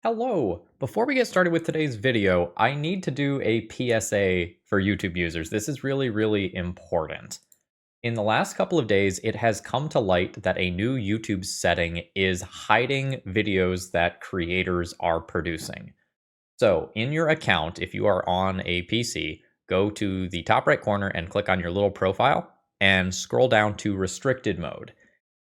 Hello! Before we get started with today's video, I need to do a PSA for YouTube users. This is really important. In the last couple of days, it has come to light that a new YouTube setting is hiding videos that creators are producing. So, in your account, if you are on a PC, go to the top right corner and click on your little profile and scroll down to restricted mode.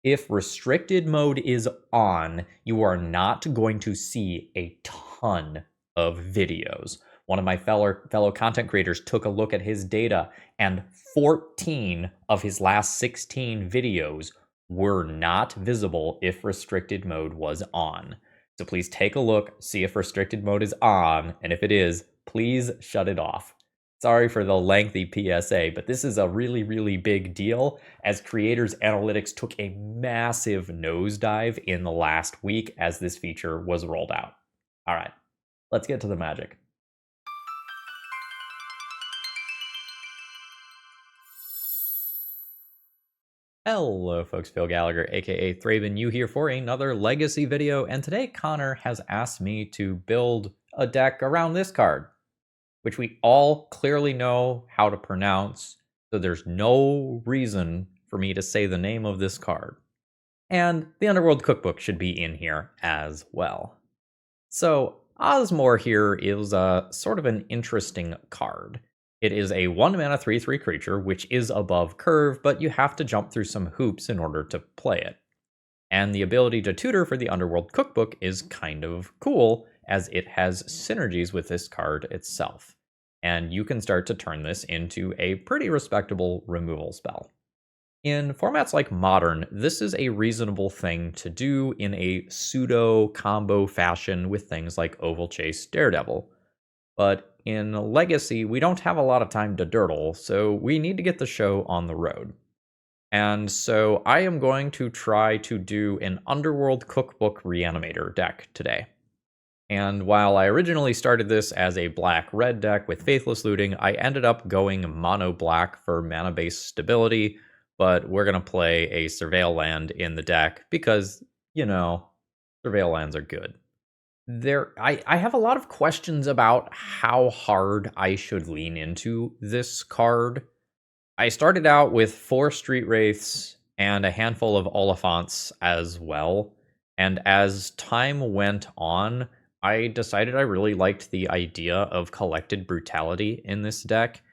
If restricted mode is on, you are not going to see a ton of videos. One of my fellow content creators took a look at his data, and 14 of his last 16 videos were not visible if restricted mode was on. So please take a look, see if restricted mode is on, and if it is, please shut it off. Sorry for the lengthy PSA, but this is a really big deal as creators' analytics took a massive nosedive in the last week as this feature was rolled out. All right, let's get to the magic. Hello folks, Phil Gallagher, aka ThrabenU here for another Legacy video, and today Connor has asked me to build a deck around this card, which we all clearly know how to pronounce, so there's no reason for me to say the name of this card. And the Underworld Cookbook should be in here as well. So Osmor here is a sort of an interesting card. It is a 1-mana 3/3 creature, which is above curve, but you have to jump through some hoops in order to play it. And the ability to tutor for the Underworld Cookbook is kind of cool, as it has synergies with this card itself. And you can start to turn this into a pretty respectable removal spell. In formats like Modern, this is a reasonable thing to do in a pseudo-combo fashion with things like Oval Chase Daredevil. But in Legacy, we don't have a lot of time to durdle, so we need to get the show on the road. And so I am going to try to do an Underworld Cookbook Reanimator deck today. And while I originally started this as a black-red deck with Faithless Looting, I ended up going mono-black for mana-based stability, but we're going to play a Surveil land in the deck because, you know, Surveil lands are good. I have a lot of questions about how hard I should lean into this card. I started out with 4 Street Wraiths and a handful of Oliphants as well, and as time went on, I decided I really liked the idea of Collected Brutality in this deck.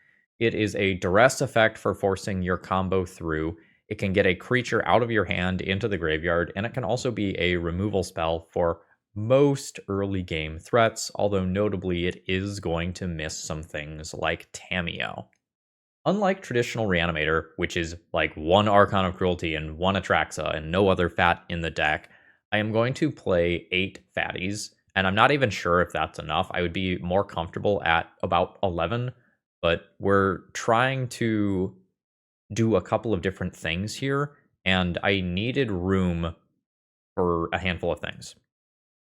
It is a duress effect for forcing your combo through. It can get a creature out of your hand into the graveyard, and it can also be a removal spell for most early game threats, although notably it is going to miss some things like Tamiyo. Unlike traditional Reanimator, which is like 1 Archon of Cruelty and 1 Atraxa and no other fat in the deck, I am going to play 8 fatties, and I'm not even sure if that's enough. I would be more comfortable at about 11, but we're trying to do a couple of different things here, and I needed room for a handful of things.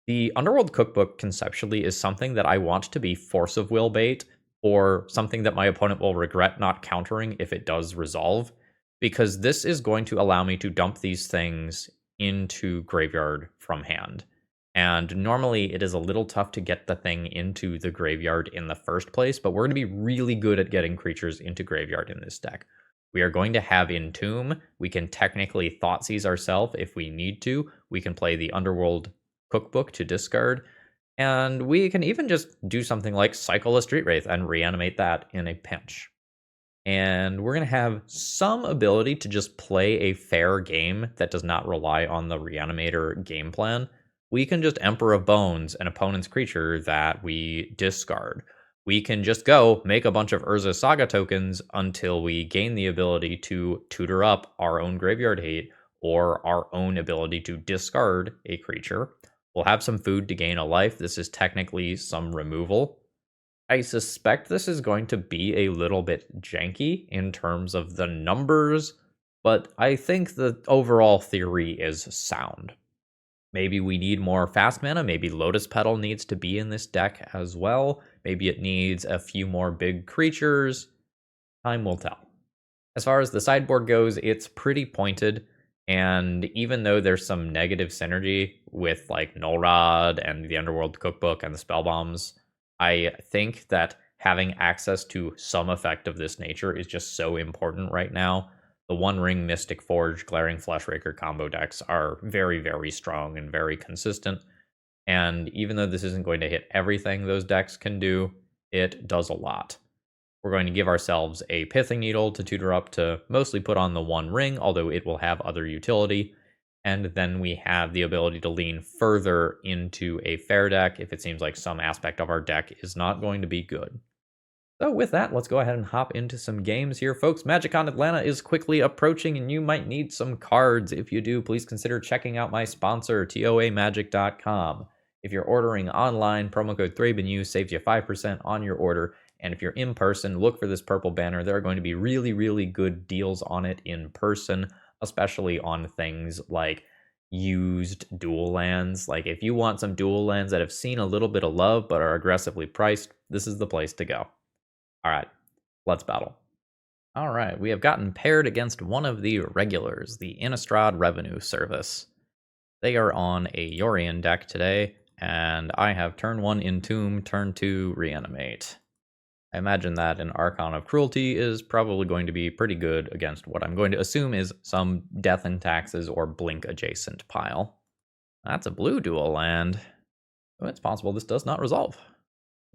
The Underworld Cookbook conceptually is something that I want to be Force of Will bait, or something that my opponent will regret not countering if it does resolve, because this is going to allow me to dump these things into graveyard from hand. And normally it is a little tough to get the thing into the graveyard in the first place, but we're going to be really good at getting creatures into graveyard in this deck. We are going to have Entomb. We can technically Thoughtseize ourselves if we need to. We can play the Underworld Cookbook to discard, and we can even just do something like cycle a Street Wraith and reanimate that in a pinch. And we're going to have some ability to just play a fair game that does not rely on the Reanimator game plan. We can just Emperor of Bones an opponent's creature that we discard. We can just go make a bunch of Urza Saga tokens until we gain the ability to tutor up our own Graveyard Hate or our own ability to discard a creature. We'll have some food to gain a life. This is technically some removal. I suspect this is going to be a little bit janky in terms of the numbers, but I think the overall theory is sound. Maybe we need more fast mana. Maybe Lotus Petal needs to be in this deck as well. Maybe it needs a few more big creatures. Time will tell. As far as the sideboard goes, it's pretty pointed. And even though there's some negative synergy with like Null Rod and the Underworld Cookbook and the Spell Bombs, I think that having access to some effect of this nature is just so important right now. The One Ring, Mystic Forge, Glaring Fleshraker combo decks are very, very strong and very consistent. And even though this isn't going to hit everything those decks can do, it does a lot. We're going to give ourselves a Pithing Needle to tutor up to mostly put on the One Ring, although it will have other utility. And then we have the ability to lean further into a fair deck if it seems like some aspect of our deck is not going to be good. So with that, let's go ahead and hop into some games here, folks. MagicCon Atlanta is quickly approaching, and you might need some cards. If you do, please consider checking out my sponsor, TOAMagic.com. If you're ordering online, promo code ThrabenU saves you 5% on your order. And if you're in person, look for this purple banner. There are going to be really, really good deals on it in person, especially on things like used dual lands. Like if you want some dual lands that have seen a little bit of love but are aggressively priced, this is the place to go. All right, let's battle. All right, we have gotten paired against one of the regulars, the Innistrad Revenue Service. They are on a Yorion deck today, and I have turn 1 Entomb, turn 2 Reanimate. I imagine that an Archon of Cruelty is probably going to be pretty good against what I'm going to assume is some Death and Taxes or Blink adjacent pile. That's a blue dual land. Oh, it's possible this does not resolve.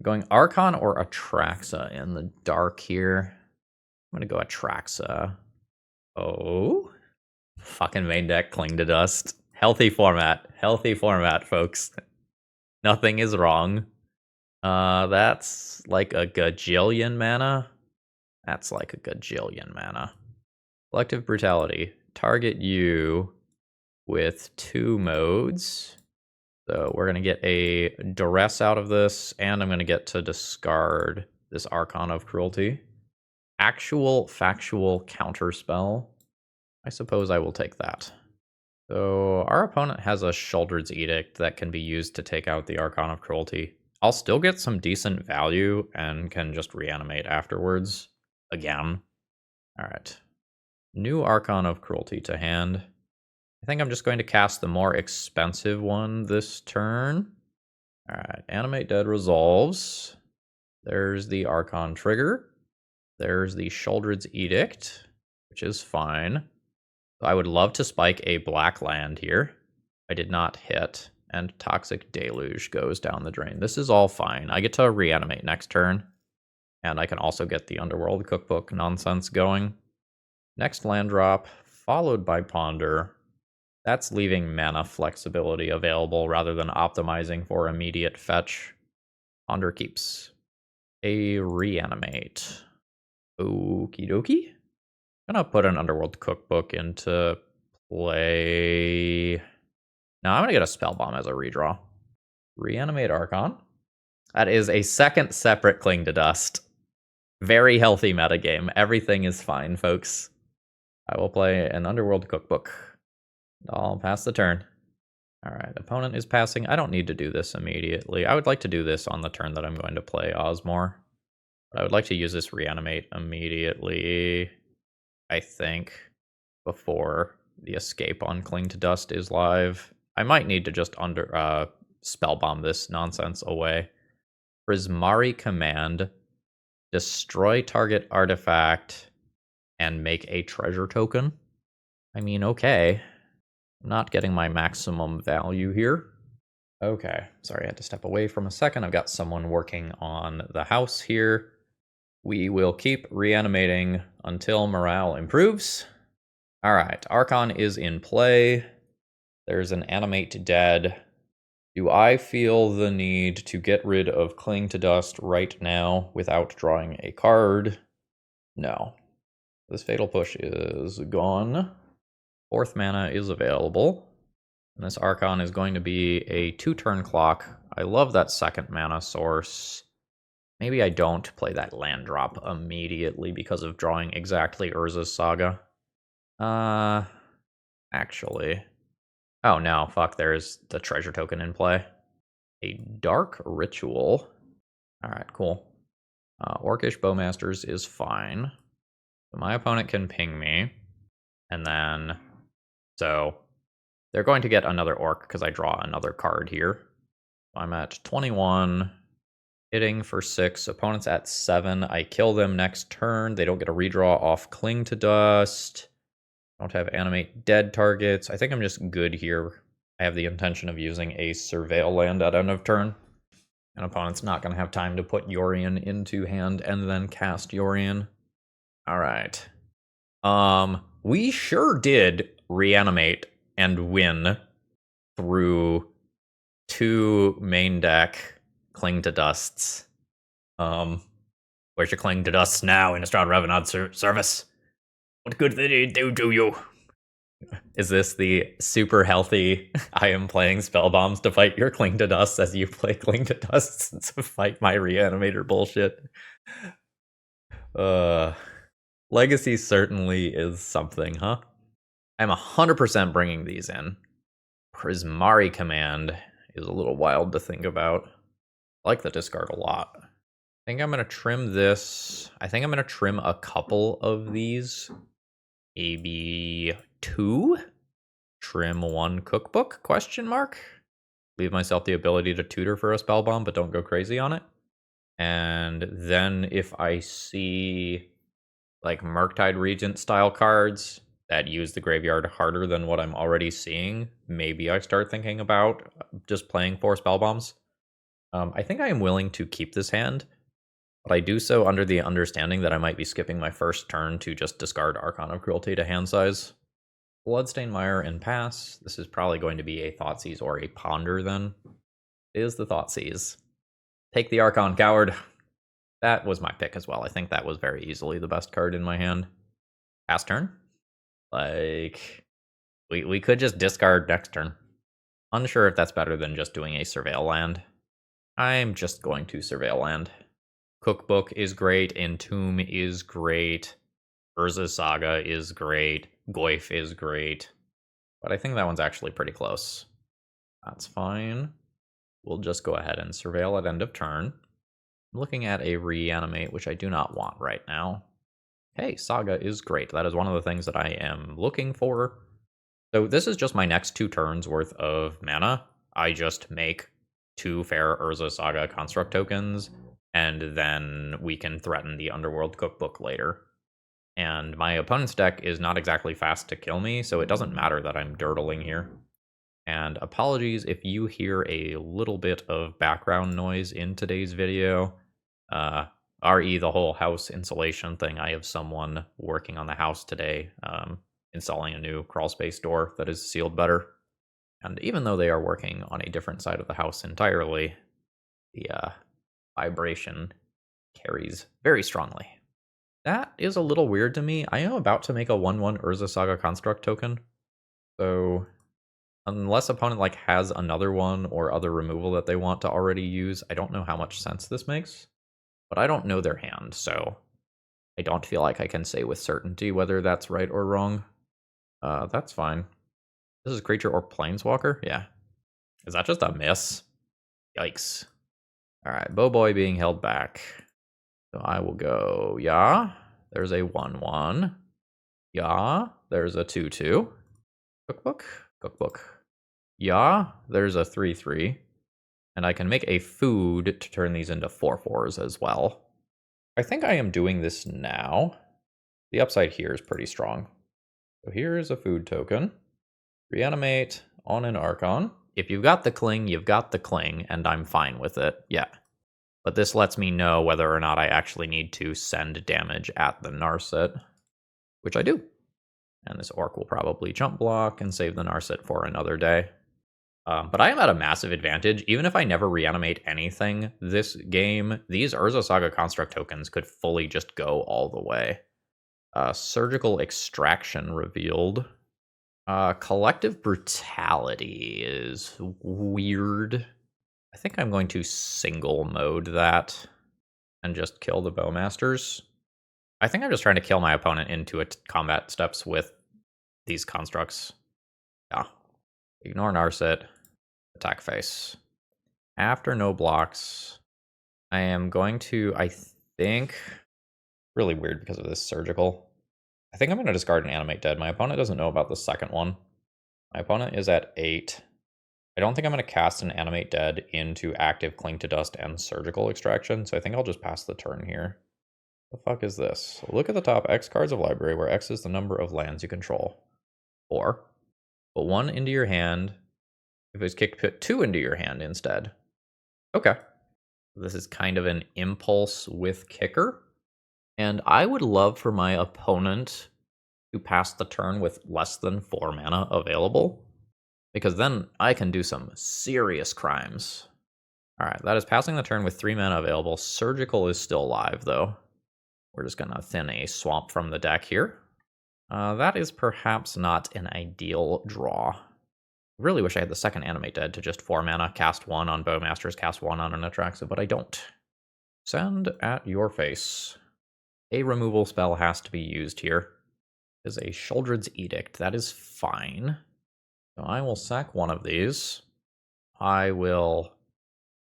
Going Archon or Atraxa in the dark here. I'm going to go Atraxa. Oh. Fucking main deck, Cling to Dust. Healthy format, folks. Nothing is wrong. That's like a gajillion mana. That's like a gajillion mana. Collective Brutality. Target you with 2 modes. So we're going to get a Duress out of this, and I'm going to get to discard this Archon of Cruelty. Actual Factual Counterspell. I suppose I will take that. So our opponent has a Sheoldred's Edict that can be used to take out the Archon of Cruelty. I'll still get some decent value and can just reanimate afterwards. Again. Alright. New Archon of Cruelty to hand. I think I'm just going to cast the more expensive one this turn. Alright, Animate Dead resolves. There's the Archon trigger. There's the Sheoldred's Edict, which is fine. I would love to spike a black land here. I did not hit, and Toxic Deluge goes down the drain. This is all fine. I get to reanimate next turn, and I can also get the Underworld Cookbook nonsense going. Next land drop, followed by Ponder. That's leaving mana flexibility available rather than optimizing for immediate fetch. Ponder keeps. A Reanimate. Okie dokie. I'm gonna put an Underworld Cookbook into play. No, I'm gonna get a Spell Bomb as a redraw. Reanimate Archon. That is a second separate Cling to Dust. Very healthy metagame. Everything is fine, folks. I will play an Underworld Cookbook. I'll pass the turn. Alright, opponent is passing. I don't need to do this immediately. I would like to do this on the turn that I'm going to play Osmore. But I would like to use this Reanimate immediately, I think, before the escape on Cling to Dust is live. I might need to just Spellbomb this nonsense away. Prismari Command, destroy target artifact, and make a treasure token. I mean, okay. I'm not getting my maximum value here. Okay, sorry, I had to step away from a second. I've got someone working on the house here. We will keep reanimating until morale improves. All right, Archon is in play. There's an Animate Dead. Do I feel the need to get rid of Cling to Dust right now without drawing a card? No. This Fatal Push is gone. 4th mana is available. And this Archon is going to be a 2-turn clock. I love that 2nd mana source. Maybe I don't play that land drop immediately because of drawing exactly Urza's Saga. Actually. Oh no, fuck, there's the treasure token in play. A Dark Ritual. Alright, cool. Orcish Bowmasters is fine. So my opponent can ping me. And then So they're going to get another orc because I draw another card here. I'm at 21, hitting for 6. Opponent's at 7. I kill them next turn. They don't get a redraw off Cling to Dust. Don't have animate dead targets. I think I'm just good here. I have the intention of using a Surveil land at end of turn. An opponent's not going to have time to put Yorion into hand and then cast Yorion. All right. We sure did reanimate and win through 2 main deck Cling to Dusts. Where's your Cling to Dusts now, Innistrad Revenant service? What good did it do to you? Is this the super healthy, I am playing spell bombs to fight your Cling to Dusts as you play Cling to Dusts to fight my Reanimator bullshit? Legacy certainly is something, huh? I'm 100% bringing these in. Prismari Command is a little wild to think about. I like the discard a lot. I think I'm going to trim this. I think I'm going to trim a couple of these. Maybe 2? Trim 1 cookbook, question mark? Leave myself the ability to tutor for a spell bomb, but don't go crazy on it. And then if I see like Murktide Regent style cards that use the graveyard harder than what I'm already seeing, maybe I start thinking about just playing 4 spell bombs. I think I am willing to keep this hand, but I do so under the understanding that I might be skipping my first turn to just discard Archon of Cruelty to hand size. Bloodstained Mire and pass. This is probably going to be a Thoughtseize or a Ponder then. It is the Thoughtseize. Take the Archon, coward. That was my pick as well. I think that was very easily the best card in my hand. Pass turn. Like, we could just discard next turn. Unsure if that's better than just doing a Surveil land. I'm just going to Surveil land. Cookbook is great. Entomb is great. Urza Saga is great. Goyf is great. But I think that one's actually pretty close. That's fine. We'll just go ahead and Surveil at end of turn. I'm looking at a Reanimate, which I do not want right now. Hey, Saga is great. That is one of the things that I am looking for. So this is just my next 2 turns worth of mana. I just make 2 fair Urza Saga construct tokens, and then we can threaten the Underworld Cookbook later. And my opponent's deck is not exactly fast to kill me, so it doesn't matter that I'm dirtling here. And apologies if you hear a little bit of background noise in today's video. RE, the whole house insulation thing, I have someone working on the house today, installing a new crawl space door that is sealed better. And even though they are working on a different side of the house entirely, the vibration carries very strongly. That is a little weird to me. I am about to make a 1/1 Urza Saga construct token. So unless opponent like has another one or other removal that they want to already use, I don't know how much sense this makes. But I don't know their hand, so I don't feel like I can say with certainty whether that's right or wrong. That's fine. This is creature or planeswalker? Yeah. Is that just a miss? Yikes. Alright, Bowboy being held back. So I will go, yeah, there's a 1/1. Yeah, there's a 2/2. Cookbook. Yeah, there's a 3/3. And I can make a food to turn these into 4/4s as well. I think I am doing this now. The upside here is pretty strong. So here's a food token. Reanimate on an Archon. If you've got the Cling, you've got the Cling, and I'm fine with it. Yeah. But this lets me know whether or not I actually need to send damage at the Narset, which I do. And this Orc will probably jump block and save the Narset for another day. But I am at a massive advantage. Even if I never reanimate anything this game, these Urza Saga construct tokens could fully just go all the way. Surgical Extraction revealed. Collective Brutality is weird. I think I'm going to single mode that and just kill the Bowmasters. I think I'm just trying to kill my opponent into combat steps with these constructs. Yeah. Ignore Narset. Attack face. After no blocks, I am going to, I think, really weird because of this surgical. I think I'm going to discard an Animate Dead. My opponent doesn't know about the second one. My opponent is at 8. I don't think I'm going to cast an Animate Dead into active Cling to Dust and Surgical Extraction, so I think I'll just pass the turn here. The fuck is this? Look at the top X cards of library, where X is the number of lands you control. 4. Put 1 into your hand. If it's kicked, put 2 into your hand instead. Okay. This is kind of an impulse with kicker. And I would love for my opponent to pass the turn with less than 4 mana available, because then I can do some serious crimes. Alright, that is passing the turn with 3 mana available. Surgical is still alive, though. We're just going to thin a swamp from the deck here. That is perhaps not an ideal draw. I really wish I had the second Animate Dead to just 4 mana, cast 1 on Bowmasters, cast 1 on an Atraxa, but I don't. Send at your face. A removal spell has to be used here. It is a Sheoldred's Edict. That is fine. So I will sack one of these. I will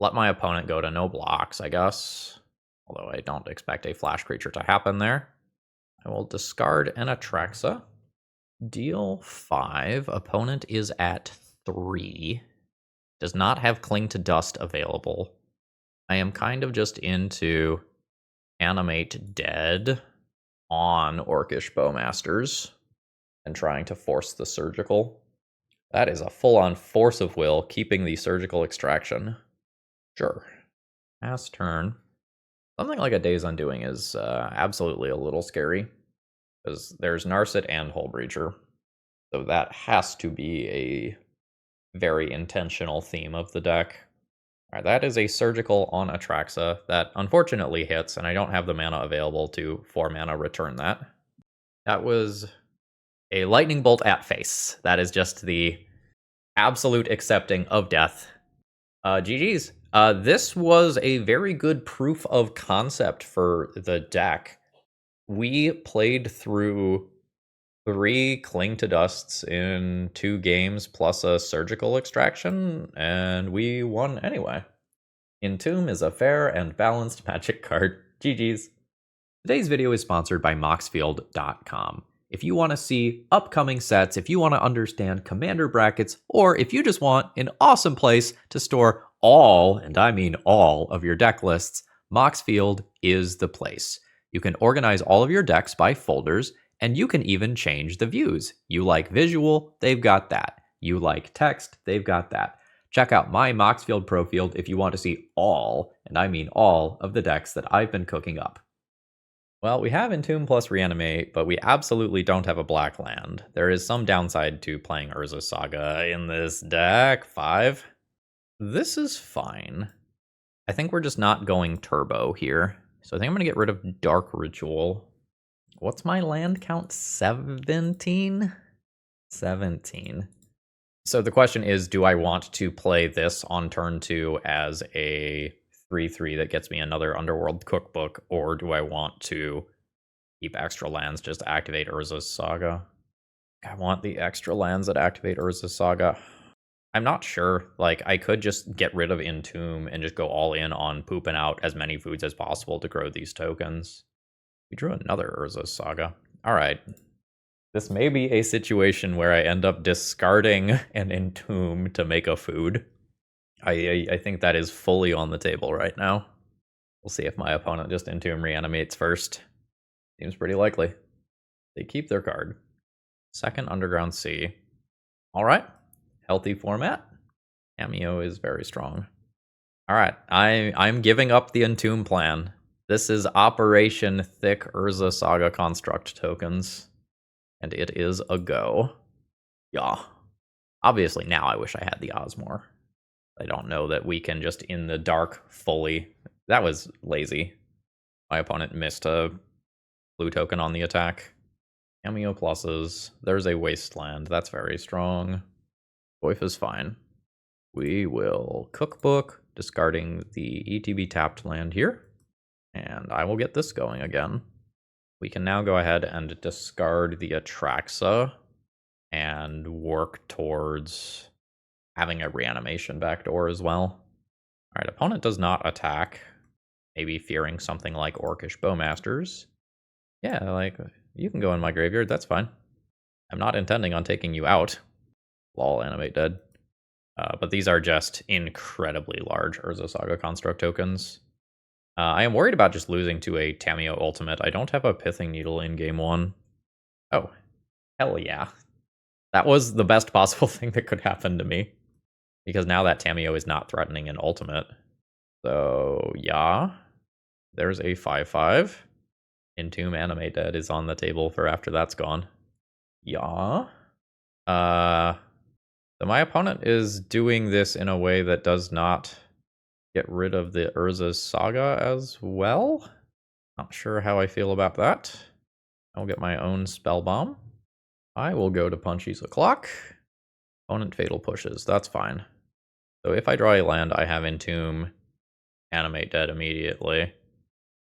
let my opponent go to no blocks, I guess. Although I don't expect a flash creature to happen there. I will discard an Atraxa. Deal 5. Opponent is at 3. Does not have Cling to Dust available. I am kind of just into Animate Dead on Orcish Bowmasters and trying to force the Surgical. That is a full-on force of will, keeping the Surgical Extraction. Sure. Pass turn. Something like a Day's Undoing is absolutely a little scary, because there's Narset and Hullbreacher. So that has to be a very intentional theme of the deck. Alright, that is a Surgical on Atraxa that unfortunately hits, and I don't have the mana available to 4 mana return that. That was a Lightning Bolt at face. That is just the absolute accepting of death. GG's. This was a very good proof of concept for the deck. We played through 3 Cling to Dusts in 2 games plus a Surgical Extraction, and we won anyway. Entomb is a fair and balanced Magic card. GG's. Today's video is sponsored by Moxfield.com. If you want to see upcoming sets, if you want to understand commander brackets, or if you just want an awesome place to store all, and I mean all, of your deck lists, Moxfield is the place. You can organize all of your decks by folders, and you can even change the views. You like visual, they've got that. You like text, they've got that. Check out my Moxfield Pro Field if you want to see all, and I mean all, of the decks that I've been cooking up. Well, we have Entomb plus Reanimate, but we absolutely don't have a black land. There is some downside to playing Urza Saga in this deck. 5. This is fine. I think we're just not going turbo here. So I think I'm going to get rid of Dark Ritual. What's my land count? 17? 17. So the question is, do I want to play this on turn 2 as a 3/3 that gets me another Underworld Cookbook, or do I want to keep extra lands just to activate Urza's Saga? I want the extra lands that activate Urza's Saga. I'm not sure. Like, I could just get rid of Entomb and just go all in on pooping out as many foods as possible to grow these tokens. We drew another Urza's Saga. Alright. This may be a situation where I end up discarding an Entomb to make a food. I think that is fully on the table right now. We'll see if my opponent just Entomb reanimates first. Seems pretty likely. They keep their card. Second Underground Sea. Alright. Healthy format. Cameo is very strong. Alright, I'm giving up the Entomb plan. This is Operation Thick Urza Saga Construct tokens. And it is a go. Yeah. Obviously now I wish I had the Osmor. I don't know that we can just in the dark fully. That was lazy. My opponent missed a blue token on the attack. Cameo pluses. There's a Wasteland. That's very strong. Goyf is fine. We will Cookbook, discarding the ETB tapped land here. And I will get this going again. We can now go ahead and discard the Atraxa and work towards having a reanimation backdoor as well. Alright, opponent does not attack. Maybe fearing something like Orcish Bowmasters. Yeah, like, you can go in my graveyard, that's fine. I'm not intending on taking you out. Lol, Animate dead. But these are just incredibly large Urza Saga Construct tokens. I am worried about just losing to a Tamiyo Ultimate. I don't have a Pithing Needle in game 1. Oh, hell yeah. That was the best possible thing that could happen to me. Because now that Tamiyo is not threatening an Ultimate. So, yeah. There's a 5/5. Entomb Animate Dead is on the table for after that's gone. Yeah. So my opponent is doing this in a way that does not get rid of the Urza Saga as well. Not sure how I feel about that. I'll get my own Spell Bomb. I will go to Punchy's O'Clock. Opponent Fatal Pushes. That's fine. So if I draw a land, I have Entomb Animate Dead immediately.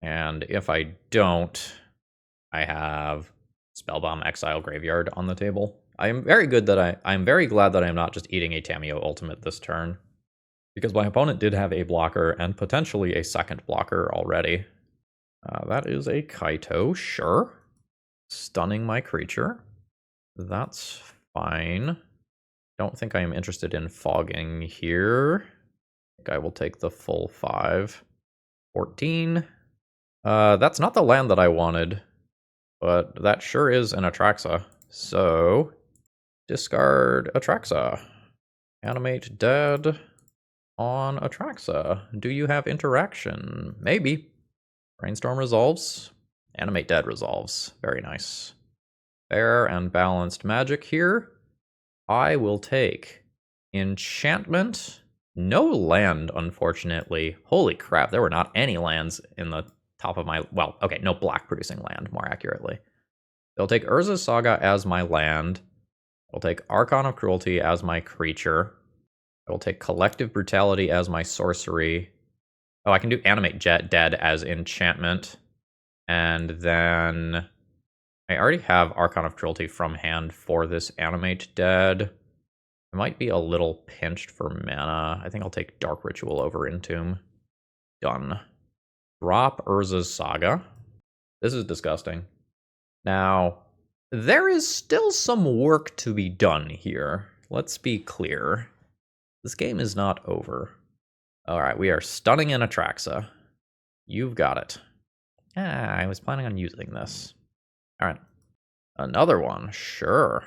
And if I don't, I have Spellbomb Exile Graveyard on the table. I'm very glad that I am not just eating a Tamiyo Ultimate this turn, because my opponent did have a blocker and potentially a second blocker already. That is a Kaito, sure. Stunning my creature. That's fine. Don't think I am interested in fogging here. I think I will take the full 5. 14. That's not the land that I wanted, but that sure is an Atraxa. So, discard Atraxa. Animate dead on Atraxa. Do you have interaction? Maybe. Brainstorm resolves. Animate dead resolves. Very nice. Fair and balanced magic here. I will take enchantment. No land, unfortunately. Holy crap, there were not any lands in the top of my... Well, okay, no black producing land, more accurately. They'll take Urza Saga as my land. I'll take Archon of Cruelty as my creature. I will take Collective Brutality as my sorcery. Oh, I can do Animate Dead as enchantment. And then I already have Archon of Cruelty from hand for this Animate Dead. I might be a little pinched for mana. I think I'll take Dark Ritual over Entomb. Done. Drop Urza's Saga. This is disgusting. Now, there is still some work to be done here. Let's be clear. This game is not over. Alright, we are stunning in Atraxa. You've got it. I was planning on using this. Alright. Another one, sure.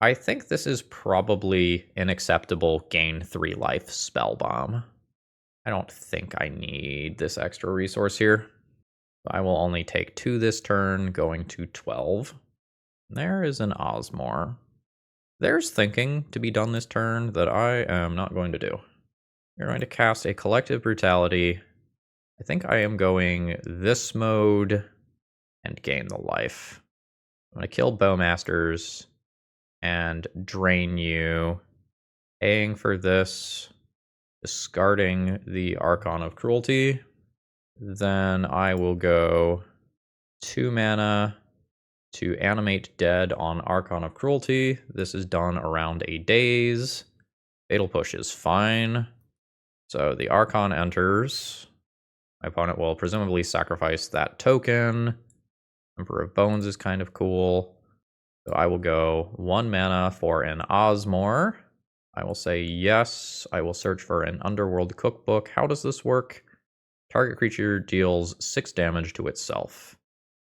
I think this is probably an acceptable gain 3 life spell bomb. I don't think I need this extra resource here. I will only take 2 this turn, going to 12. There is an Osmore. There's thinking to be done this turn that I am not going to do. We're going to cast a Collective Brutality. I think I am going this mode and gain the life. I'm going to kill Bowmasters and drain you, paying for this, discarding the Archon of Cruelty. Then I will go 2 mana to Animate Dead on Archon of Cruelty. This is done around a daze. Fatal Push is fine. So the Archon enters. My opponent will presumably sacrifice that token. Emperor of Bones is kind of cool. So I will go 1 mana for an Osmore. I will say yes. I will search for an Underworld Cookbook. How does this work? Target creature deals 6 damage to itself.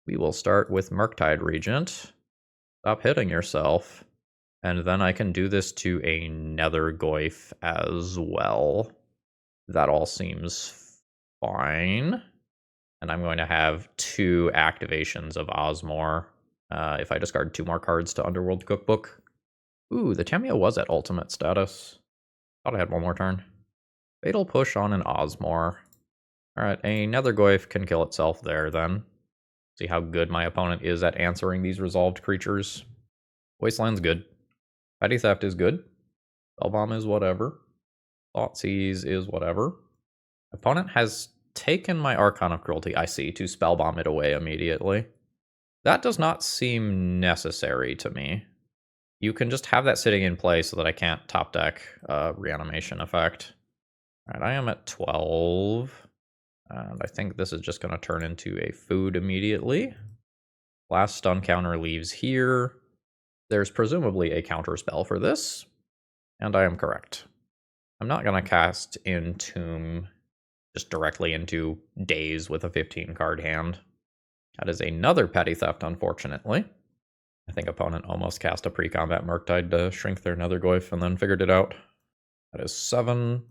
We will start with Murktide Regent. Stop hitting yourself. And then I can do this to a Nethergoyf as well. That all seems fine. And I'm going to have 2 activations of Osmore. If I discard 2 more cards to Underworld Cookbook. Ooh, the Tamiyo was at ultimate status. Thought I had 1 more turn. Fatal Push on an Osmore. Alright, a Nethergoyf can kill itself there then. See how good my opponent is at answering these resolved creatures. Wasteland's good. Petty Theft is good. Spellbomb is whatever. Thoughtseize is whatever. Opponent has taken my Archon of Cruelty, I see, to Spellbomb it away immediately. That does not seem necessary to me. You can just have that sitting in play so that I can't top deck Reanimation effect. Alright, I am at 12. And I think this is just going to turn into a food immediately. Last stun counter leaves here. There's presumably a counter spell for this. And I am correct. I'm not going to cast Entomb just directly into Daze with a 15-card hand. That is another petty theft, unfortunately. I think opponent almost cast a pre-combat Murktide to shrink their Nethergoyf and then figured it out. That is 7.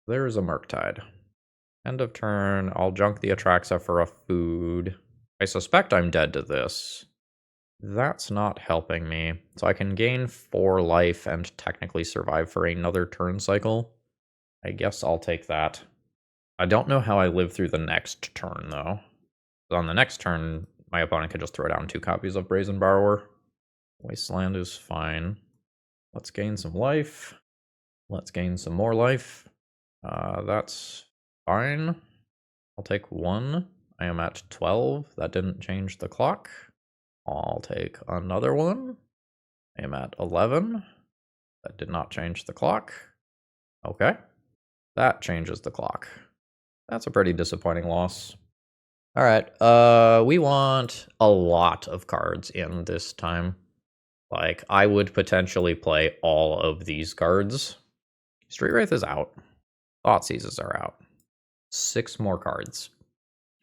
There's a Murktide. End of turn, I'll junk the Atraxa for a food. I suspect I'm dead to this. That's not helping me. So I can gain 4 life and technically survive for another turn cycle. I guess I'll take that. I don't know how I live through the next turn, though. On the next turn, my opponent could just throw down 2 copies of Brazen Borrower. Wasteland is fine. Let's gain some life. Let's gain some more life. That's fine. I'll take 1. I am at 12. That didn't change the clock. I'll take another 1. I am at 11. That did not change the clock. Okay. That changes the clock. That's a pretty disappointing loss. All right. We want a lot of cards in this time. Like, I would potentially play all of these cards. Street Wraith is out. Thoughtseizes are out. 6 more cards.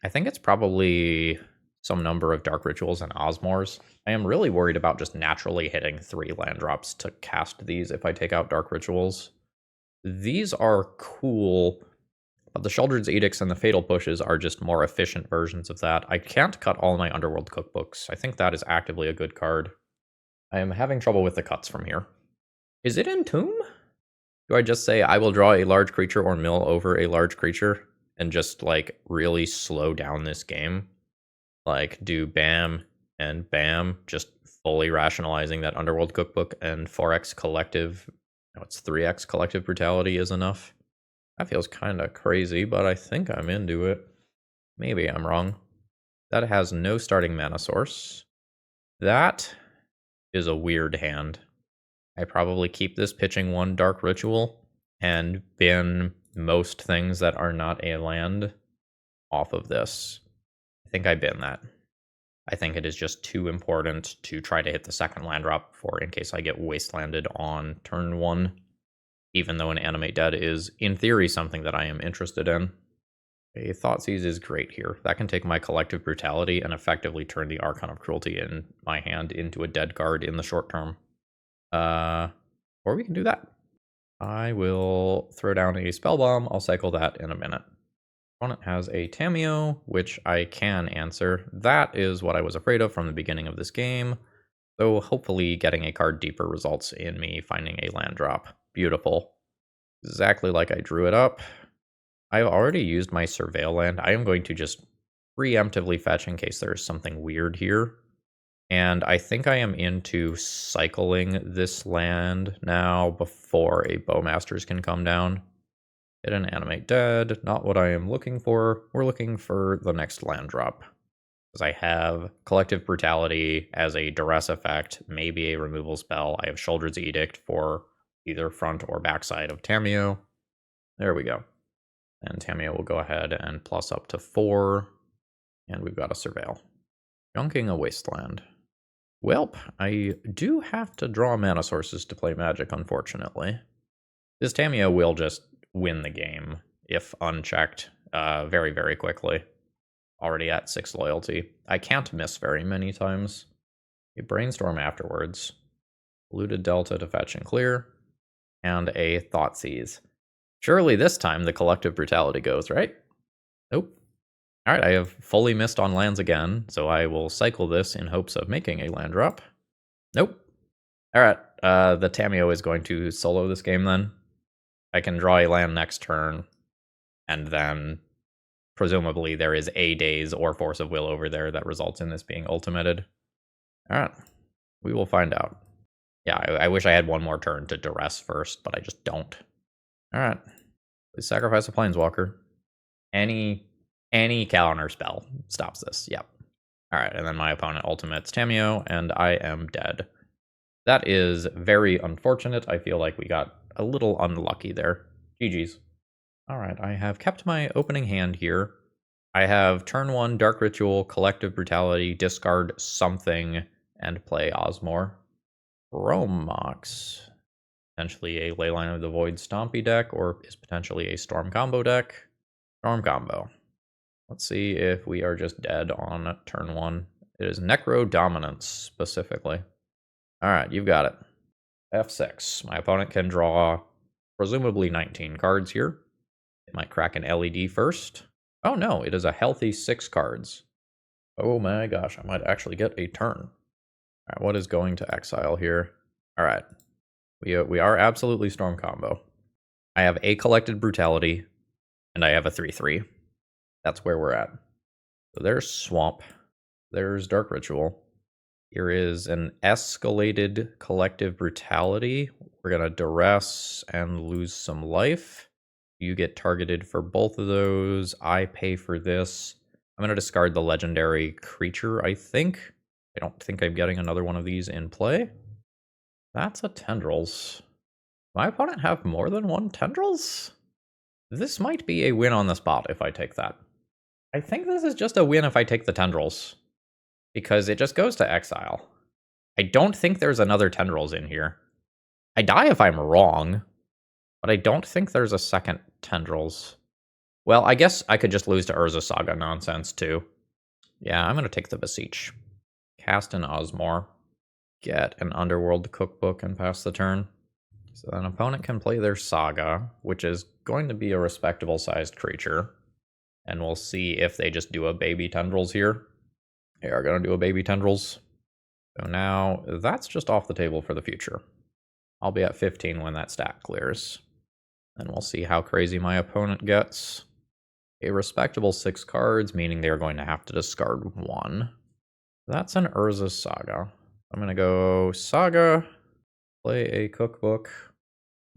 I think it's probably some number of Dark Rituals and Osmors. I am really worried about just naturally hitting 3 land drops to cast these if I take out Dark Rituals. These are cool, but the Sheoldred's Edicts and the Fatal Pushes are just more efficient versions of that. I can't cut all my Underworld Cookbooks. I think that is actively a good card. I am having trouble with the cuts from here. Is it Entomb? Do I just say I will draw a large creature or mill over a large creature and just, like, really slow down this game? Like, do bam and bam, just fully rationalizing that Underworld Cookbook and 4x collective, no, it's 3x collective brutality is enough. That feels kind of crazy, but I think I'm into it. Maybe I'm wrong. That has no starting mana source. That is a weird hand. I probably keep this pitching 1 Dark Ritual and bin most things that are not a land off of this. I think I bin that. I think it is just too important to try to hit the second land drop for in case I get wastelanded on turn 1. Even though an Animate Dead is, in theory, something that I am interested in. A Thoughtseizes is great here. That can take my Collective Brutality and effectively turn the Archon of Cruelty in my hand into a dead card in the short term. Or we can do that. I will throw down a Spell Bomb. I'll cycle that in a minute. Opponent has a Tamiyo, which I can answer. That is what I was afraid of from the beginning of this game. So hopefully getting a card deeper results in me finding a land drop. Beautiful. Exactly like I drew it up. I've already used my Surveil land. I am going to just preemptively fetch in case there's something weird here. And I think I am into cycling this land now before a Bowmasters can come down. Hit an Animate Dead. Not what I am looking for. We're looking for the next land drop. Because I have Collective Brutality as a duress effect, maybe a removal spell. I have Sheoldred's Edict for either front or backside of Tamiyo. There we go. And Tamiyo will go ahead and plus up to 4. And we've got a Surveil. Junking a Wasteland. Welp, I do have to draw mana sources to play Magic, unfortunately. This Tamiyo will just win the game, if unchecked, very, very quickly. Already at 6 loyalty. I can't miss very many times. A Brainstorm afterwards. Looted Delta to fetch and clear. And a Thoughtseize. Surely this time the Collective Brutality goes, right? Nope. Alright, I have fully missed on lands again, so I will cycle this in hopes of making a land drop. Nope. Alright, the Tamiyo is going to solo this game then. I can draw a land next turn, and then presumably there is a Daze or Force of Will over there that results in this being ultimated. Alright, we will find out. Yeah, I wish I had one more turn to duress first, but I just don't. Alright, please sacrifice a Planeswalker. Any counter spell stops this, yep. Alright, and then my opponent ultimates Tamiyo, and I am dead. That is very unfortunate. I feel like we got a little unlucky there. GG's. Alright, I have kept my opening hand here. I have turn 1 Dark Ritual, Collective Brutality, discard something, and play Osmor. Romox. Potentially a Leyline of the Void Stompy deck, or is potentially a Storm combo deck. Storm combo. Let's see if we are just dead on turn 1. It is Necro Dominance, specifically. Alright, you've got it. F6. My opponent can draw presumably 19 cards here. It might crack an LED first. Oh no, it is a healthy 6 cards. Oh my gosh, I might actually get a turn. Alright, what is going to exile here? Alright. We are absolutely Storm combo. I have a Collected Brutality, and I have a 3/3. That's where we're at. So there's Swamp. There's Dark Ritual. Here is an escalated Collective Brutality. We're going to Duress and lose some life. You get targeted for both of those. I pay for this. I'm going to discard the Legendary Creature, I think. I don't think I'm getting another one of these in play. That's a Tendrils. My opponent have more than one Tendrils? This might be a win on the spot if I take that. I think this is just a win if I take the Tendrils, because it just goes to exile. I don't think there's another Tendrils in here. I die if I'm wrong, but I don't think there's a second Tendrils. Well, I guess I could just lose to Urza Saga nonsense, too. Yeah, I'm going to take the Beseech. Cast an Osmor. Get an Underworld Cookbook and pass the turn. So an opponent can play their Saga, which is going to be a respectable-sized creature. And we'll see if they just do a baby Tendrils here. They are going to do a baby Tendrils. So now that's just off the table for the future. I'll be at 15 when that stack clears. And we'll see how crazy my opponent gets. A respectable 6 cards, meaning they're going to have to discard 1. That's an Urza Saga. I'm going to go Saga, play a Cookbook,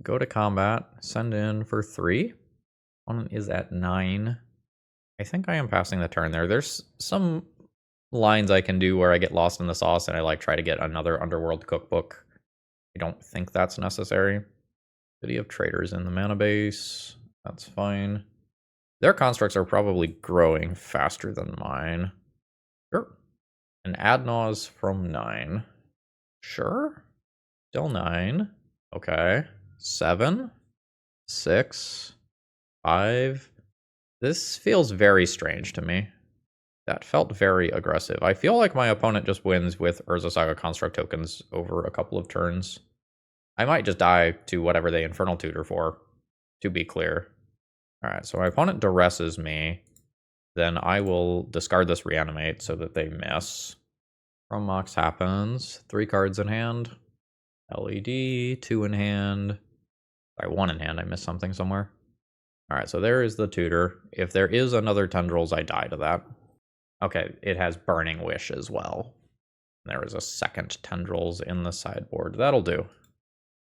go to combat, send in for 3. One is at 9. I think I am passing the turn there. There's some lines I can do where I get lost in the sauce and I try to get another Underworld Cookbook. I don't think that's necessary. City of Traders in the mana base. That's fine. Their constructs are probably growing faster than mine. Sure. An Adnause from 9. Sure. Still 9. Okay. 7. 6. 5. This feels very strange to me. That felt very aggressive. I feel like my opponent just wins with Urza Saga construct tokens over a couple of turns. I might just die to whatever they Infernal Tutor for, to be clear. Alright, so my opponent duresses me. Then I will discard this Reanimate so that they miss. From Mox happens. 3 cards in hand. LED, 2 in hand. Sorry, 1 in hand. I missed something somewhere. Alright, so there is the tutor. If there is another Tendrils, I die to that. Okay, it has Burning Wish as well. There is a second Tendrils in the sideboard. That'll do.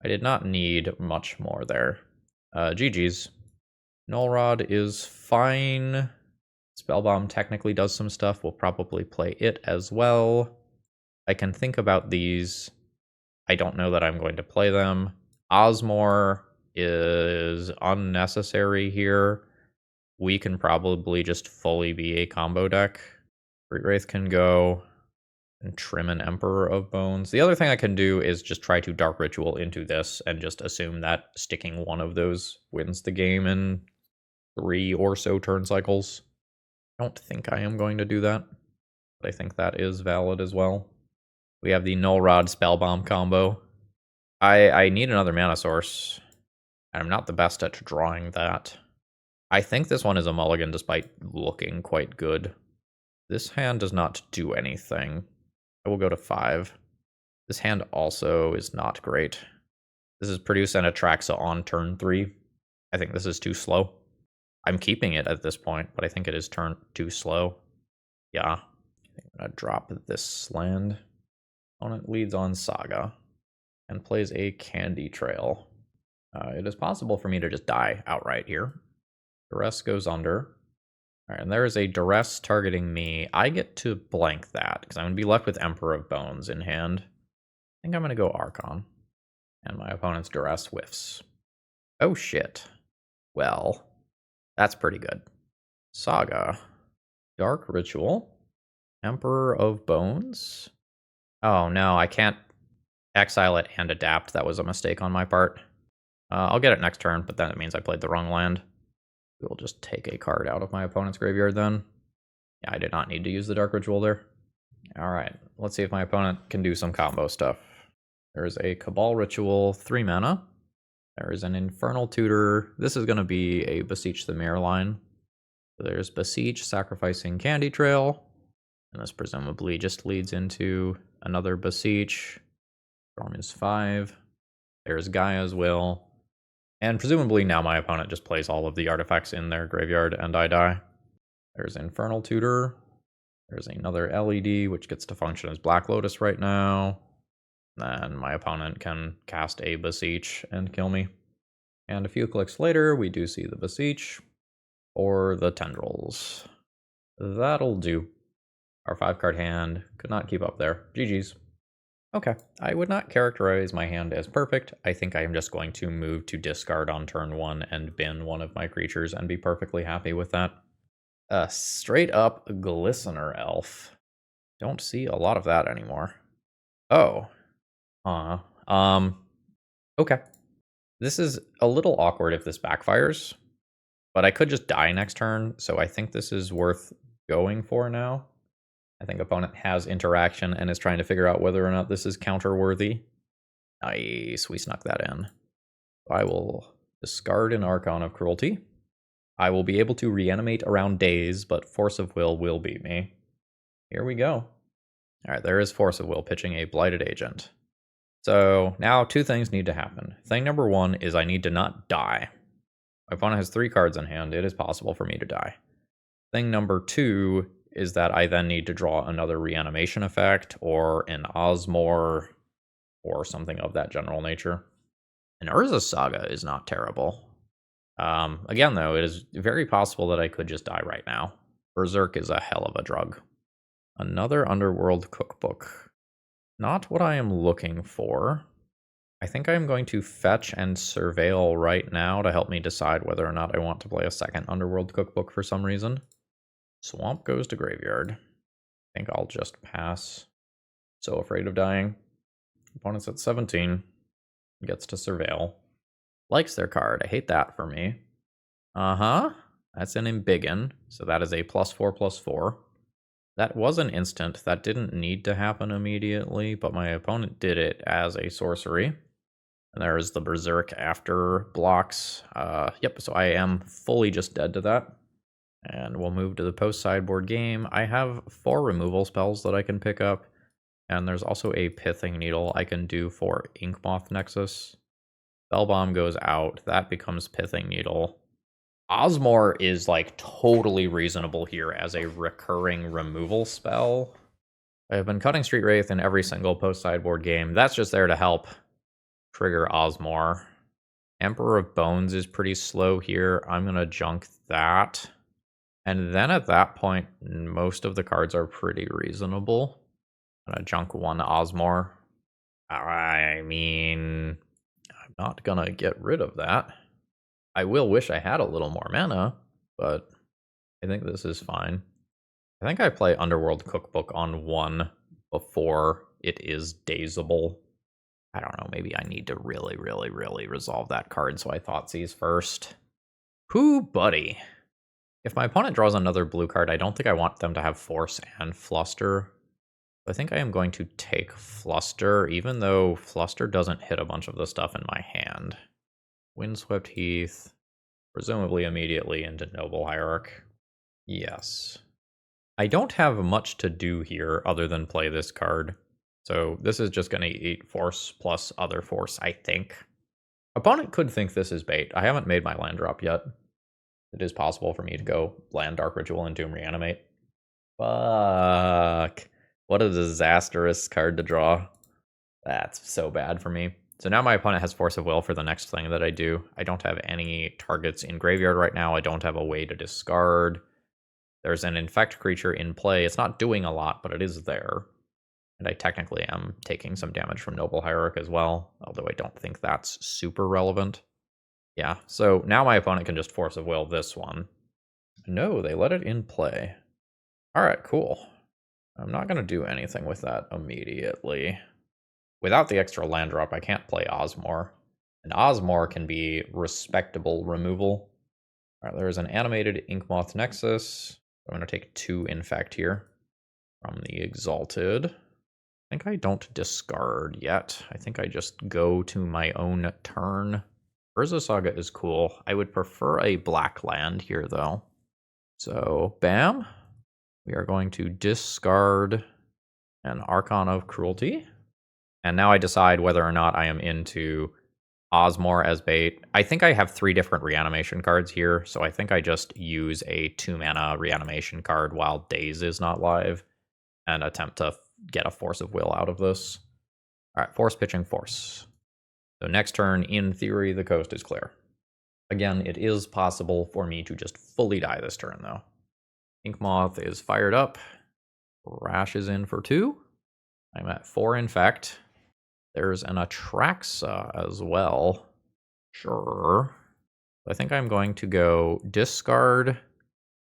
I did not need much more there. GG's. Null Rod is fine. Spellbomb technically does some stuff. We'll probably play it as well. I can think about these. I don't know that I'm going to play them. Osmor is unnecessary here. We can probably just fully be a combo deck. Great Wraith can go and trim an Emperor of Bones. The other thing I can do is just try to Dark Ritual into this and just assume that sticking one of those wins the game in 3 or so turn cycles. I don't think I am going to do that, but I think that is valid as well. We have the Null Rod Spellbomb combo. I need another mana source. I'm not the best at drawing that. I think this one is a mulligan despite looking quite good. This hand does not do anything. I will go to 5. This hand also is not great. This is produce an Atraxa on turn 3. I think this is too slow. I'm keeping it at this point, but I think it is too slow. Yeah. I'm going to drop this land. Opponent leads on Saga and plays a Candy Trail. It is possible for me to just die outright here. Duress goes under. All right, and there is a Duress targeting me. I get to blank that because I'm going to be left with Emperor of Bones in hand. I think I'm going to go Archon. And my opponent's Duress whiffs. Oh shit. Well, that's pretty good. Saga. Dark Ritual. Emperor of Bones. Oh no, I can't exile it and adapt. That was a mistake on my part. I'll get it next turn, but then it means I played the wrong land. We'll just take a card out of my opponent's graveyard then. Yeah, I did not need to use the Dark Ritual there. Alright, let's see if my opponent can do some combo stuff. There's a Cabal Ritual, 3 mana. There is an Infernal Tutor. This is going to be a Beseech the Mirror line. So there's Beseech, sacrificing Candy Trail. And this presumably just leads into another Beseech. Storm is 5. There's Gaia's Will. And presumably now my opponent just plays all of the artifacts in their graveyard and I die. There's Infernal Tutor. There's another LED, which gets to function as Black Lotus right now. Then my opponent can cast a Beseech and kill me. And a few clicks later, we do see the Beseech or the Tendrils. That'll do. Our 5-card hand could not keep up there. GG's. Okay, I would not characterize my hand as perfect. I think I am just going to move to discard on turn 1 and bin one of my creatures and be perfectly happy with that. Straight up Glistener Elf. Don't see a lot of that anymore. Oh. Okay. This is a little awkward if this backfires, but I could just die next turn, so I think this is worth going for now. I think opponent has interaction and is trying to figure out whether or not this is counter-worthy. Nice, we snuck that in. I will discard an Archon of Cruelty. I will be able to reanimate around days, but Force of Will beat me. Here we go. Alright, there is Force of Will pitching a Blighted Agent. So now 2 things need to happen. Thing number 1 is I need to not die. My opponent has 3 cards in hand. It is possible for me to die. Thing number 2 is that I then need to draw another reanimation effect or an Osmor or something of that general nature. An Urza Saga is not terrible. Again, though, it is very possible that I could just die right now. Berserk is a hell of a drug. Another Underworld Cookbook. Not what I am looking for. I think I'm going to fetch and surveil right now to help me decide whether or not I want to play a second Underworld Cookbook for some reason. Swamp goes to graveyard. I think I'll just pass. So afraid of dying. Opponent's at 17. Gets to surveil. Likes their card. I hate that for me. That's an Embiggen. So that is a +4/+4. That was an instant. That didn't need to happen immediately, but my opponent did it as a sorcery. And there's the Berserk after blocks. Yep, so I am fully just dead to that. And we'll move to the post-sideboard game. I have 4 removal spells that I can pick up. And there's also a Pithing Needle I can do for Inkmoth Nexus. Spellbomb goes out. That becomes Pithing Needle. Osmor is like totally reasonable here as a recurring removal spell. I have been cutting Street Wraith in every single post-sideboard game. That's just there to help trigger Osmor. Emperor of Bones is pretty slow here. I'm going to junk that. And then at that point, most of the cards are pretty reasonable. I'm going to junk 1 Osmor. I mean, I'm not going to get rid of that. I will wish I had a little more mana, but I think this is fine. I think I play Underworld Cookbook on 1 before it is dazable. I don't know, maybe I need to really resolve that card, so I Thoughtseize first. Whoo, buddy. If my opponent draws another blue card, I don't think I want them to have Force and Fluster. I think I am going to take Fluster, even though Fluster doesn't hit a bunch of the stuff in my hand. Windswept Heath, presumably immediately into Noble Hierarch. Yes. I don't have much to do here other than play this card. So this is just going to eat Force plus other Force, I think. Opponent could think this is bait. I haven't made my land drop yet. It is possible for me to go land Dark Ritual and Entomb Reanimate. Fuck. What a disastrous card to draw. That's so bad for me. So now my opponent has Force of Will for the next thing that I do. I don't have any targets in graveyard right now. I don't have a way to discard. There's an Infect creature in play. It's not doing a lot, but it is there. And I technically am taking some damage from Noble Hierarch as well, although I don't think that's super relevant. Yeah, so now my opponent can just Force of Will this one. No, they let it in play. All right, cool. I'm not going to do anything with that immediately. without the extra land drop, I can't play Osmore. And Osmore can be respectable removal. All right, there's an animated Inkmoth Nexus. I'm going to take 2 Infect here from the Exalted. I think I don't discard yet. I think I just go to my own turn. Urza Saga is cool. I would prefer a black land here, though. So, bam. We are going to discard an Archon of Cruelty. And now I decide whether or not I am into Osmore as bait. I think I have 3 different reanimation cards here, so I think I just use a 2-mana reanimation card while Daze is not live and attempt to get a Force of Will out of this. All right, Force pitching Force. So next turn, in theory, the coast is clear. Again, it is possible for me to just fully die this turn, though. Inkmoth is fired up. Rash is in for 2. I'm at 4 Infect. There's an Atraxa as well. Sure. I think I'm going to go discard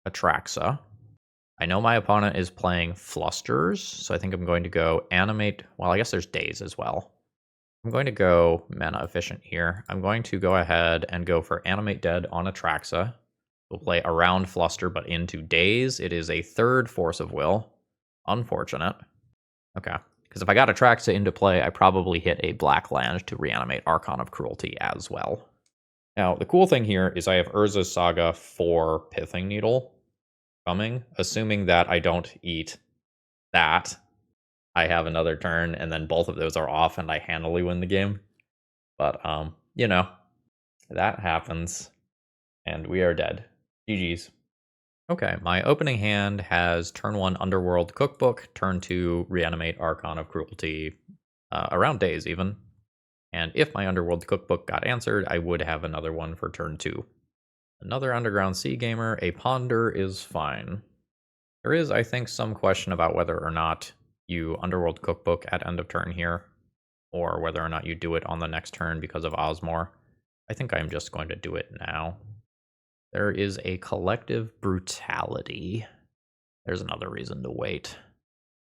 Atraxa. I know my opponent is playing Flusters, so I think I'm going to go animate. Well, I guess there's Daze as well. I'm going to go mana efficient here. I'm going to go ahead and go for Animate Dead on Atraxa. We'll play around Fluster, but into Daze. It is a 3rd Force of Will. Unfortunate. Okay. Because if I got Atraxa into play, I probably hit a black land to reanimate Archon of Cruelty as well. Now, the cool thing here is I have Urza's Saga for Pithing Needle coming, assuming that I don't eat that. I have another turn, and then both of those are off, and I handily win the game. But, you know, that happens, and we are dead. GG's. Okay, my opening hand has turn 1 Underworld Cookbook, turn 2 Reanimate Archon of Cruelty, around Daze even. And if my Underworld Cookbook got answered, I would have another one for turn 2. Another Underground Sea Gamer, a Ponder is fine. There is, I think, some question about whether or not you Underworld Cookbook at end of turn here, or whether or not you do it on the next turn because of Osmore. I think I'm just going to do it now. There is a Collective Brutality. There's another reason to wait.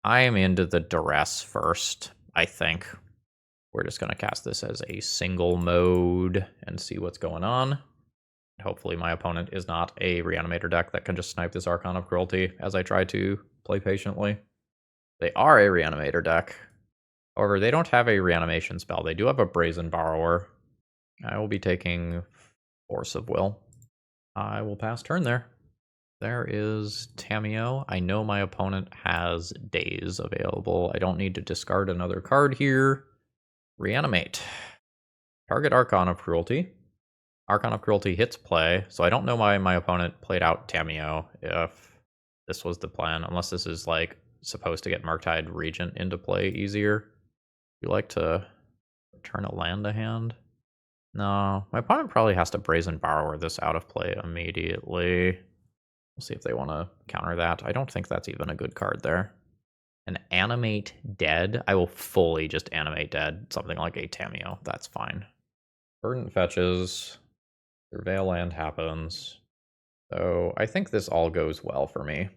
I am into the Duress first, I think. We're just going to cast this as a single mode and see what's going on. Hopefully my opponent is not a Reanimator deck that can just snipe this Archon of Cruelty as I try to play patiently. They are a Reanimator deck. However, they don't have a reanimation spell. They do have a Brazen Borrower. I will be taking Force of Will. I will pass turn there. There is Tamiyo. I know my opponent has Daze available. I don't need to discard another card here. Reanimate. Target Archon of Cruelty. Archon of Cruelty hits play, so I don't know why my opponent played out Tamiyo if this was the plan, unless this is like supposed to get Murktide Regent into play easier. You like to turn a land to hand? No, my opponent probably has to Brazen Borrower this out of play immediately. We'll see if they want to counter that. I don't think that's even a good card there. An Animate Dead? I will fully just Animate Dead something like a Tamiyo. That's fine. Verdant fetches. Surveil land happens. So I think this all goes well for me.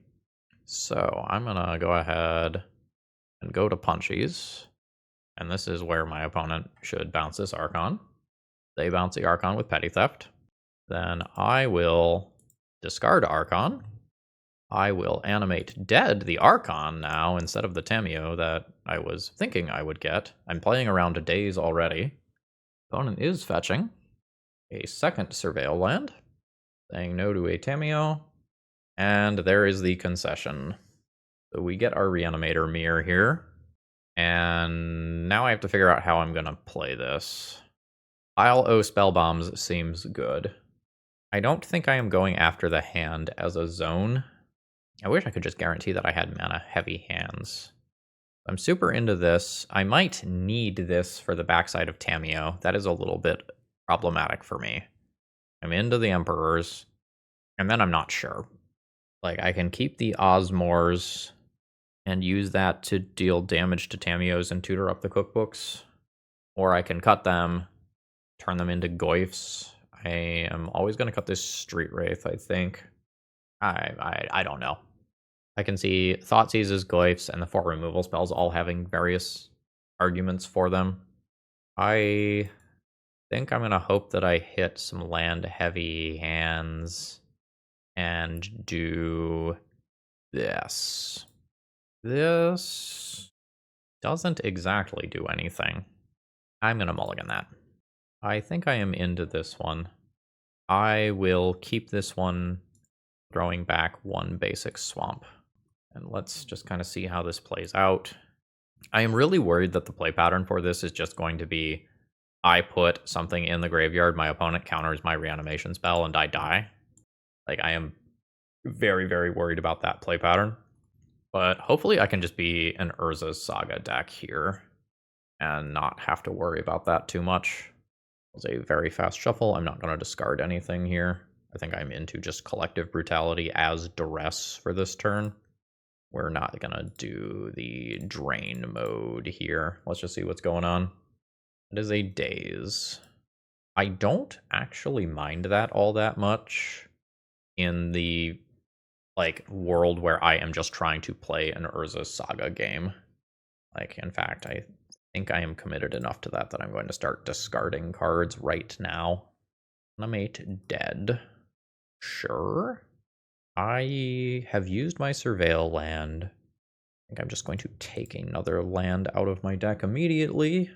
So I'm going to go ahead and go to Punchies. And this is where my opponent should bounce this Archon. They bounce the Archon with Petty Theft. Then I will discard Archon. I will Animate Dead the Archon now instead of the Tamiyo that I was thinking I would get. I'm playing around a Daze already. Opponent is fetching a second Surveil land, saying no to a Tamiyo. And there is the concession. So we get our Reanimator mirror here. And now I have to figure out how I'm going to play this. Pile O Spell Bombs seems good. I don't think I am going after the hand as a zone. I wish I could just guarantee that I had mana heavy hands. I'm super into this. I might need this for the backside of Tamiyo. That is a little bit problematic for me. I'm into the Emperors, and then I'm not sure. Like, I can keep the Osmores and use that to deal damage to Tamiyos and tutor up the cookbooks. Or I can cut them, turn them into Goyfs. I am always going to cut this Street Wraith, I think. I don't know. I can see Thoughtseize as Goyfs and the 4 removal spells all having various arguments for them. I think I'm going to hope that I hit some land-heavy hands and do this. This doesn't exactly do anything. I'm going to mulligan that. I think I am into this one. I will keep this one throwing back one basic swamp. And let's just kind of see how this plays out. I am really worried that the play pattern for this is just going to be I put something in the graveyard, my opponent counters my reanimation spell, and I die. Like, I am very, very worried about that play pattern. But hopefully I can just be an Urza's Saga deck here and not have to worry about that too much. It was a very fast shuffle. I'm not going to discard anything here. I think I'm into just collective brutality as duress for this turn. We're not going to do the drain mode here. Let's just see what's going on. It is a daze. I don't actually mind that all that much in the world where I am just trying to play an Urza Saga game. Like, in fact, I think I am committed enough to that I'm going to start discarding cards right now. Reanimate dead. Sure. I have used my Surveil land. I think I'm just going to take another land out of my deck immediately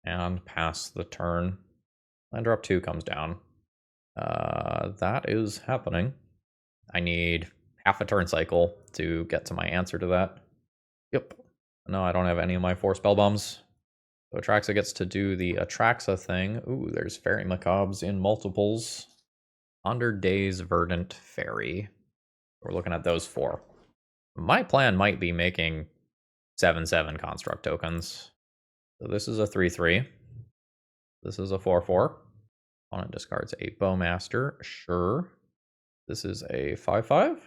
and pass the turn. Land drop 2 comes down. That is happening. I need half a turn cycle to get to my answer to that. Yep. No, I don't have any of my 4 spell bombs. So Atraxa gets to do the Atraxa thing. Ooh, there's Fairy Macabres in multiples. Under Days Verdant Fairy. We're looking at those 4. My plan might be making 7/7 construct tokens. So this is a 3/3. This is a 4/4. Opponent discards a Bowmaster. Sure. This is a 5/5.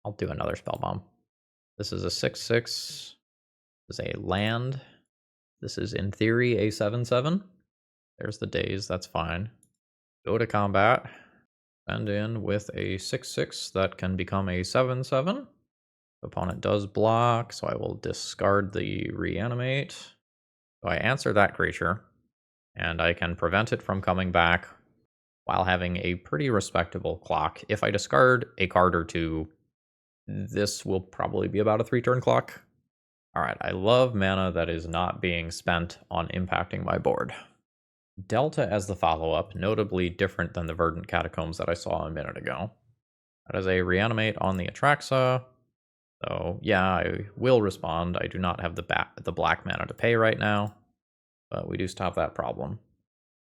I'll do another spell bomb. This is a 6/6. This is a land. This is in theory a 7/7. There's the days. That's fine. Go to combat. Send in with a 6/6 that can become a 7/7. Opponent does block, so I will discard the Reanimate. So I answer that creature, and I can prevent it from coming back while having a pretty respectable clock. If I discard a card or 2, this will probably be about a 3-turn clock. Alright, I love mana that is not being spent on impacting my board. Delta as the follow-up, notably different than the Verdant Catacombs that I saw a minute ago. That is a Reanimate on the Atraxa. So yeah, I will respond. I do not have the black mana to pay right now, but we do stop that problem.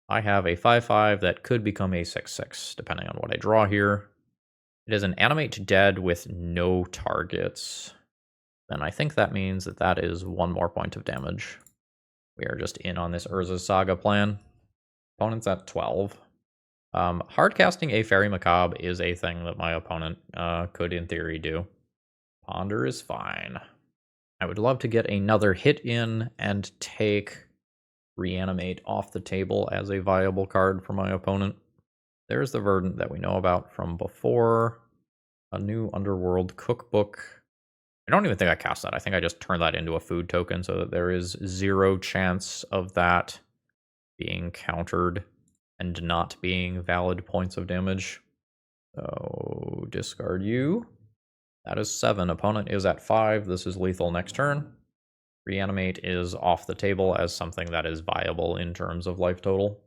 I have a 5/5 that could become a 6/6, depending on what I draw here. It is an Animate Dead with no targets. Then I think that means that that is 1 more point of damage. We are just in on this Urza Saga plan. Opponent's at 12. Hardcasting a Fairy Macabre is a thing that my opponent could, in theory, do. Ponder is fine. I would love to get another hit in and take Reanimate off the table as a viable card for my opponent. There's the Verdant that we know about from before. A new Underworld Cookbook. I don't even think I cast that. I think I just turned that into a food token so that there is 0 chance of that being countered and not being valid points of damage. So discard you. That is 7. Opponent is at 5. This is lethal next turn. Reanimate is off the table as something that is viable in terms of life total.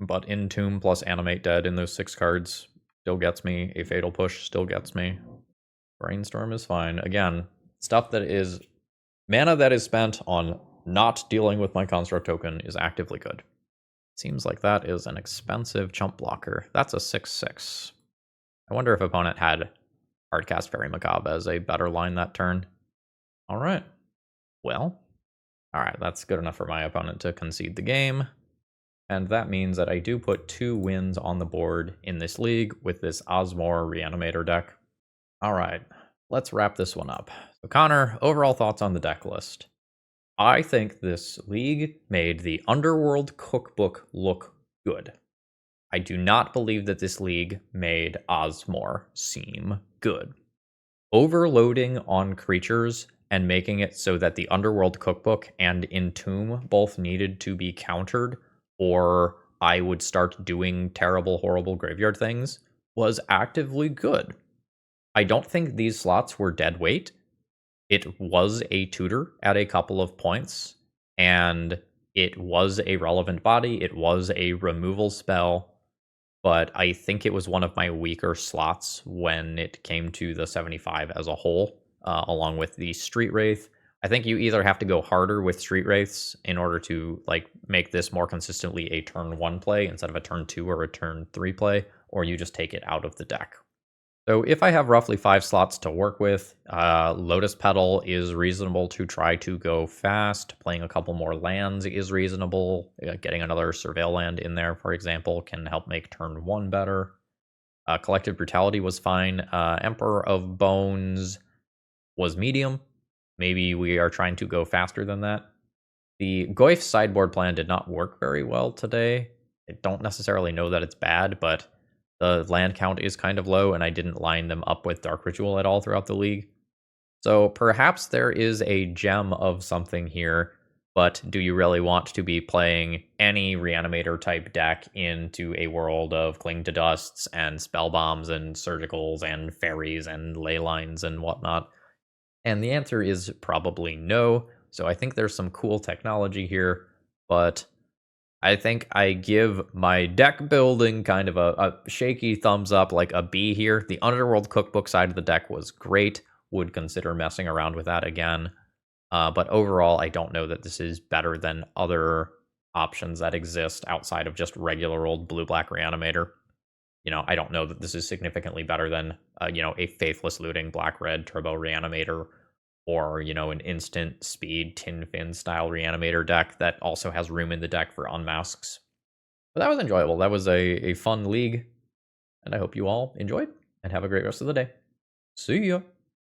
But Entomb plus Animate Dead in those 6 cards still gets me. A Fatal Push still gets me. Brainstorm is fine. Again, stuff that is mana that is spent on not dealing with my construct token is actively good. Seems like that is an expensive chump blocker. That's a 6/6. I wonder if opponent had hardcast Fairy Macabre as a better line that turn. Alright. Well, alright, that's good enough for my opponent to concede the game. And that means that I do put 2 wins on the board in this league with this Asmor Reanimator deck. Alright, let's wrap this one up. So Connor, overall thoughts on the deck list. I think this league made the Underworld Cookbook look good. I do not believe that this league made Asmor seem good. Overloading on creatures and making it so that the Underworld Cookbook and Entomb both needed to be countered, or I would start doing terrible, horrible graveyard things, was actively good. I don't think these slots were dead weight. It was a tutor at a couple of points, and it was a relevant body. It was a removal spell, but I think it was one of my weaker slots when it came to the 75 as a whole, along with the Street Wraith. I think you either have to go harder with Street Wraiths in order to like make this more consistently a turn 1 play instead of a turn 2 or a turn 3 play, or you just take it out of the deck. So if I have roughly 5 slots to work with, Lotus Petal is reasonable to try to go fast. Playing a couple more lands is reasonable. Getting another Surveil land in there, for example, can help make turn 1 better. Collective Brutality was fine. Emperor of Bones was medium. Maybe we are trying to go faster than that. The Goyf sideboard plan did not work very well today. I don't necessarily know that it's bad, but the land count is kind of low, and I didn't line them up with Dark Ritual at all throughout the league. So perhaps there is a gem of something here, but do you really want to be playing any Reanimator type deck into a world of Cling to Dusts and Spell Bombs and Surgicals and Fairies and Ley Lines and whatnot? And the answer is probably no. So I think there's some cool technology here, but I think I give my deck building kind of a shaky thumbs up, like a B here. The Underworld Cookbook side of the deck was great. Would consider messing around with that again. But overall, I don't know that this is better than other options that exist outside of just regular old blue-black Reanimator. I don't know that this is significantly better than, a Faithless Looting black-red turbo Reanimator, or, an instant speed Tin Fin style Reanimator deck that also has room in the deck for unmasks. But that was enjoyable. That was a fun league, and I hope you all enjoyed, and have a great rest of the day. See ya!